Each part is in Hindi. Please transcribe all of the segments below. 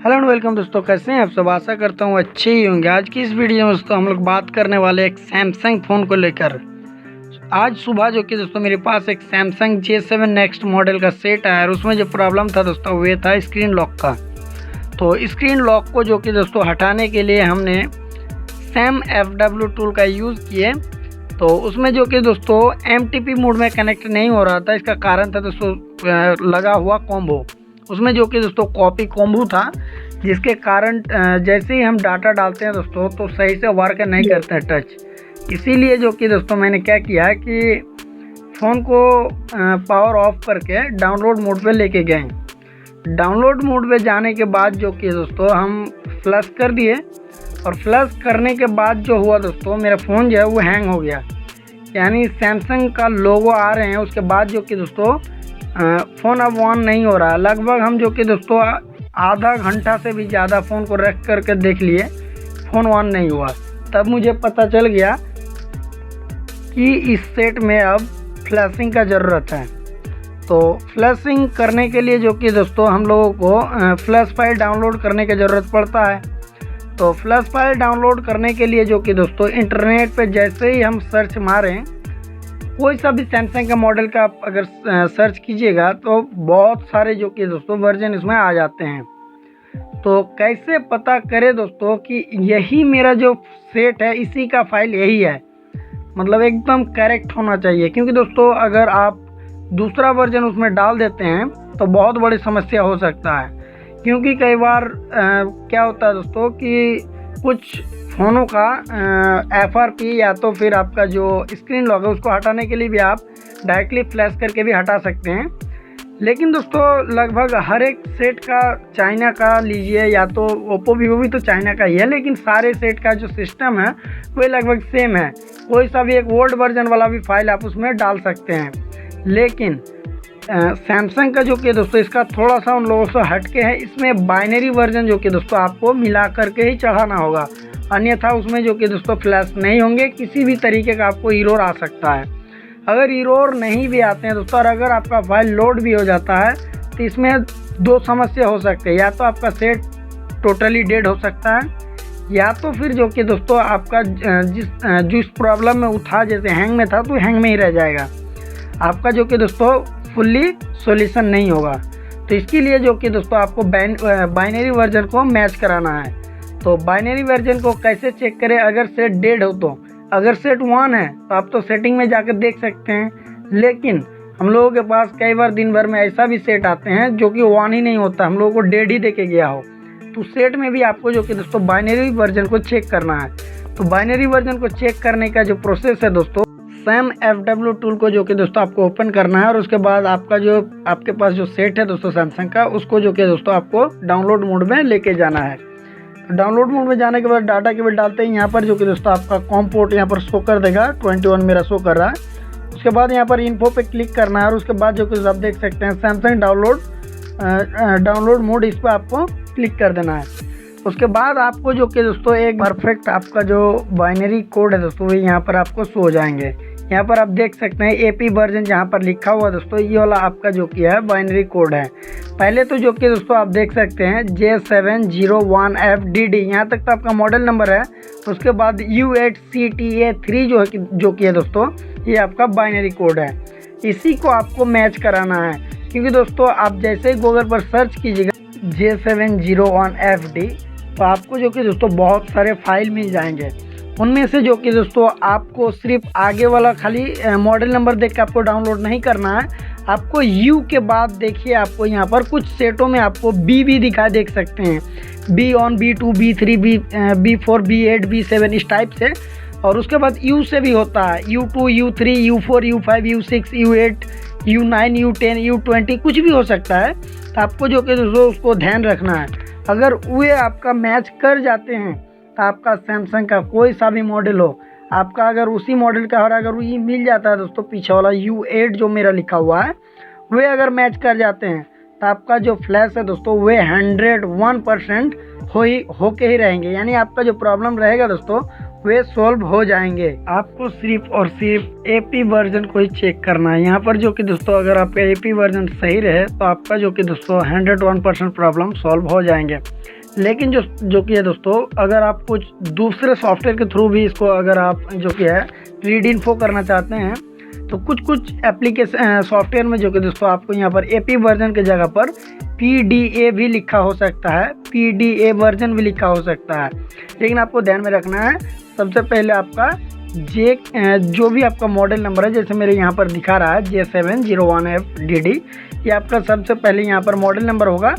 हेलो एंड वेलकम दोस्तों, कैसे हैं आप सब। आशा करता हूँ अच्छे ही होंगे। आज की इस वीडियो में दोस्तों हम लोग बात करने वाले एक सैमसंग फ़ोन को लेकर। आज सुबह जो कि दोस्तों मेरे पास एक सैमसंग J7 नेक्स्ट मॉडल का सेट आया और उसमें जो प्रॉब्लम था दोस्तों वो था स्क्रीन लॉक का। तो स्क्रीन लॉक को जो कि दोस्तों हटाने के लिए हमने सैम FW टूल का यूज़ किए। तो उसमें जो कि दोस्तों MTP मोड में कनेक्ट नहीं हो रहा था। इसका कारण था दोस्तों लगा हुआ कॉम्बो, उसमें जो कि दोस्तों कॉपी कॉम्बो था, जिसके कारण जैसे ही हम डाटा डालते हैं दोस्तों तो सही से वर्क नहीं करते हैं टच। इसीलिए जो कि दोस्तों मैंने क्या किया है कि फ़ोन को पावर ऑफ करके डाउनलोड मोड पे लेके गए। डाउनलोड मोड पे जाने के बाद जो कि दोस्तों हम फ्लश कर दिए और फ्लश करने के बाद जो हुआ दोस्तों, मेरा फ़ोन जो है वो हैंग हो गया। यानी सैमसंग का लोगो आ रहे हैं, उसके बाद जो कि दोस्तों फ़ोन अब ऑन नहीं हो रहा। लगभग हम जो कि दोस्तों आधा घंटा से भी ज़्यादा फ़ोन को रख करके देख लिए, फ़ोन ऑन नहीं हुआ। तब मुझे पता चल गया कि इस सेट में अब फ्लैशिंग का ज़रूरत है। तो फ्लैशिंग करने के लिए जो कि दोस्तों हम लोगों को फ्लैश फाइल डाउनलोड करने की ज़रूरत पड़ता है। तो फ्लैश फाइल डाउनलोड करने के लिए जो कि दोस्तों इंटरनेट पे जैसे ही हम सर्च मारें, कोई सा भी सैमसंग का मॉडल का आप अगर सर्च कीजिएगा तो बहुत सारे जो कि दोस्तों वर्जन इसमें आ जाते हैं। तो कैसे पता करें दोस्तों कि यही मेरा जो सेट है इसी का फाइल यही है, मतलब एकदम करेक्ट होना चाहिए। क्योंकि दोस्तों अगर आप दूसरा वर्जन उसमें डाल देते हैं तो बहुत बड़ी समस्या हो सकता है। क्योंकि कई बार क्या होता है दोस्तों कि कुछ फ़ोनों का FRP या तो फिर आपका जो स्क्रीन लॉक है उसको हटाने के लिए भी आप डायरेक्टली फ्लैश करके भी हटा सकते हैं। लेकिन दोस्तों लगभग हर एक सेट का, चाइना का लीजिए या तो ओप्पो वीवो भी तो चाइना का ही है, लेकिन सारे सेट का जो सिस्टम है वो लगभग सेम है। कोई सा भी एक ओल्ड वर्जन वाला भी फाइल आप उसमें डाल सकते हैं। लेकिन सैमसंग का जो कि दोस्तों इसका थोड़ा सा उन लोगों से हटके है। इसमें बाइनरी वर्जन जो कि दोस्तों आपको मिला करके ही चढ़ाना होगा, अन्यथा उसमें जो कि दोस्तों फ्लैश नहीं होंगे। किसी भी तरीके का आपको एरर आ सकता है। अगर एरर नहीं भी आते हैं दोस्तों और अगर आपका फाइल लोड भी हो जाता है तो इसमें दो समस्या हो सकती है। या तो आपका सेट टोटली डेड हो सकता है, या तो फिर जो कि दोस्तों आपका जिस प्रॉब्लम में उठा, जैसे हैंग में था तो हैंग में ही रह जाएगा, आपका जो कि दोस्तों फुल्ली सॉल्यूशन नहीं होगा। तो इसके लिए जो कि दोस्तों आपको बाइनरी वर्जन को मैच कराना है। तो बाइनरी वर्जन को कैसे चेक करें अगर सेट डेड हो तो? अगर सेट वन है तो आप तो सेटिंग में जाकर देख सकते हैं, लेकिन हम लोगों के पास कई बार दिन भर में ऐसा भी सेट आते हैं जो कि वन ही नहीं होता, हम लोगों को डेड ही देके गया हो। तो सेट में भी आपको जो कि दोस्तों बाइनरी वर्जन को चेक करना है। तो बाइनरी वर्जन को चेक करने का जो प्रोसेस है दोस्तों, सैम FW टूल को जो कि दोस्तों आपको ओपन करना है और उसके बाद आपके पास जो सेट है दोस्तों सैमसंग का, उसको जो कि दोस्तों आपको डाउनलोड मोड में लेके जाना है। तो डाउनलोड मोड में जाने के बाद डाटा केवल डालते हैं यहाँ पर जो कि दोस्तों आपका कॉम पोर्ट यहाँ पर शो कर देगा, 21 मेरा शो कर रहा है। उसके बाद यहाँ पर इन्फो पे क्लिक करना है और उसके बाद जो कि आप देख सकते हैं सैमसंग डाउनलोड मोड, इस पर आपको क्लिक कर देना है। उसके बाद आपको जो कि दोस्तों एक परफेक्ट आपका जो बाइनरी कोड है दोस्तों वो यहाँ पर आपको शो हो जाएंगे। यहाँ पर आप देख सकते हैं AP वर्जन जहाँ पर लिखा हुआ दोस्तों, ये वाला आपका जो कि है बाइनरी कोड है। पहले तो जो कि दोस्तों आप देख सकते हैं J701FDD, यहाँ तक तो आपका मॉडल नंबर है। उसके बाद U8CTA3 जो कि है दोस्तों, ये आपका बाइनरी कोड है। इसी को आपको मैच कराना है। क्योंकि दोस्तों आप जैसे ही गूगल पर सर्च कीजिएगा J701FD तो आपको जो कि दोस्तों बहुत सारे फाइल मिल जाएंगे। उनमें से जो कि दोस्तों आपको सिर्फ आगे वाला खाली मॉडल नंबर देख के आपको डाउनलोड नहीं करना है। आपको U के बाद देखिए, आपको यहाँ पर कुछ सेटों में आपको B भी दिखा देख सकते हैं, B1, B2, B3, B4, B8, B7 इस टाइप से। और उसके बाद U से भी होता है, U2, U3, U4, U5, U6, U8, U9, U10, U20 कुछ भी हो सकता है। तो आपको जो कि दोस्तों उसको ध्यान रखना है। अगर वे आपका मैच कर जाते हैं तो आपका सैमसंग का कोई सा भी मॉडल हो, आपका अगर उसी मॉडल का और अगर ये मिल जाता है दोस्तों पीछे वाला U8 जो मेरा लिखा हुआ है, वे अगर मैच कर जाते हैं तो आपका जो फ्लैश है दोस्तों वे 101% होके ही रहेंगे। यानी आपका जो प्रॉब्लम रहेगा दोस्तों वे सॉल्व हो जाएंगे। आपको सिर्फ और सिर्फ एपी वर्जन को ही चेक करना है। यहाँ पर जो कि दोस्तों अगर आपका एपी वर्जन सही रहे तो आपका जो कि दोस्तों 101% प्रॉब्लम सॉल्व हो जाएंगे। लेकिन जो कि है दोस्तों, अगर आप कुछ दूसरे सॉफ्टवेयर के थ्रू भी इसको अगर आप जो कि है रीड इन्फो करना चाहते हैं तो कुछ एप्लीकेशन सॉफ्टवेयर में जो कि दोस्तों आपको यहाँ पर एपी वर्जन की जगह पर PDA भी लिखा हो सकता है, PDA वर्जन भी लिखा हो सकता है। लेकिन आपको ध्यान में रखना है, सबसे पहले आपका जो भी आपका मॉडल नंबर है, जैसे मेरे यहाँ पर दिखा रहा है J701FDD, ये आपका सबसे पहले यहाँ पर मॉडल नंबर होगा।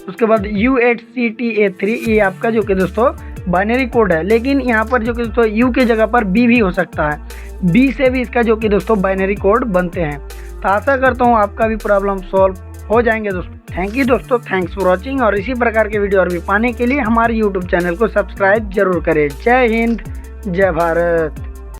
उसके बाद U8CTA3, ये आपका जो कि दोस्तों बाइनरी कोड है। लेकिन यहाँ पर जो कि दोस्तों U की जगह पर B भी हो सकता है, B से भी इसका जो कि दोस्तों बाइनरी कोड बनते हैं। तो आशा करता हूँ आपका भी प्रॉब्लम सॉल्व हो जाएंगे दोस्तों। थैंक यू दोस्तों, थैंक्स फॉर वॉचिंग। और इसी प्रकार के वीडियो और भी पाने के लिए हमारे यूट्यूब चैनल को सब्सक्राइब जरूर करें। जय हिंद, जय भारत।